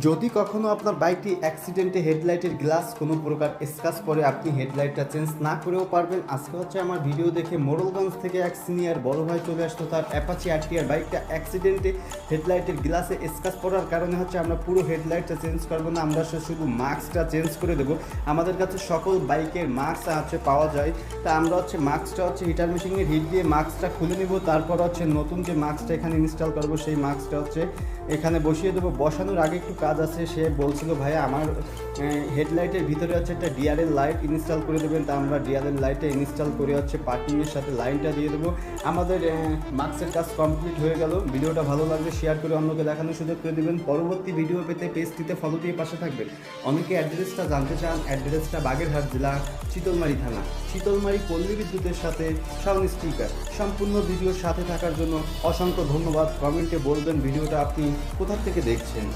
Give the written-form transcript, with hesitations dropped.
যদি কখনো আপনার বাইকটি অ্যাক্সিডেন্টে হেডলাইটের গ্লাস কোনো প্রকার স্ক্র্যাচ পরে আপনি হেডলাইটটা চেঞ্জ না করেও পারবেন। আজকে হচ্ছে আমার ভিডিও দেখে মোড়লগঞ্জ থেকে এক সিনিয়র বড় ভাই চলে আসতো, তার অ্যাপাচি আরটিআর বাইকটা অ্যাক্সিডেন্টে হেডলাইটের গ্লাসে স্ক্র্যাচ পড়ার কারণে হচ্ছে আমরা পুরো হেডলাইটটা চেঞ্জ করবো না, আমরা শুধু মাস্কটা চেঞ্জ করে দেবো। আমাদের কাছে সকল বাইকের মাস্ক হচ্ছে পাওয়া যায়, তা আমরা হচ্ছে মাস্কটা হচ্ছে হিটার মেশিনের হিট দিয়ে মাস্কটা খুলে নেব, তারপর হচ্ছে নতুন যে মাস্কটা এখানে ইনস্টল করবো সেই মাস্কটা হচ্ছে এখানে বসিয়ে দেবো। বসানোর আগে একটু কাজ আছে, সে বলছিল ভাইয়া আমার হেডলাইটের ভিতরে হচ্ছে একটা ডিআরএল লাইট ইনস্টল করে দেবেন, তা আমরা ডিআরএল লাইটটা ইনস্টল করে হচ্ছে পার্কিংয়ের সাথে লাইনটা দিয়ে দেবো। আমাদের মাস্কের কাজ কমপ্লিট হয়ে গেল। ভিডিওটা ভালো লাগলে শেয়ার করে অন্যকে দেখানোর সুযোগ করে দেবেন। পরবর্তী ভিডিও পেতে পেজটিতে ফলো দিয়ে পাশে থাকবেন। অনেকে অ্যাড্রেসটা জানতে চান, অ্যাড্রেসটা বাগেরহাট জেলা, চিতলমারি থানা, চিতলমারি পল্লী বিদ্যুতের সাথে সাউন্ড স্পিকার। সম্পূর্ণ ভিডিওর সাথে থাকার জন্য অসংখ্য ধন্যবাদ। কমেন্টে বলবেন ভিডিওটা আপনি কোথা থেকে দেখছেন।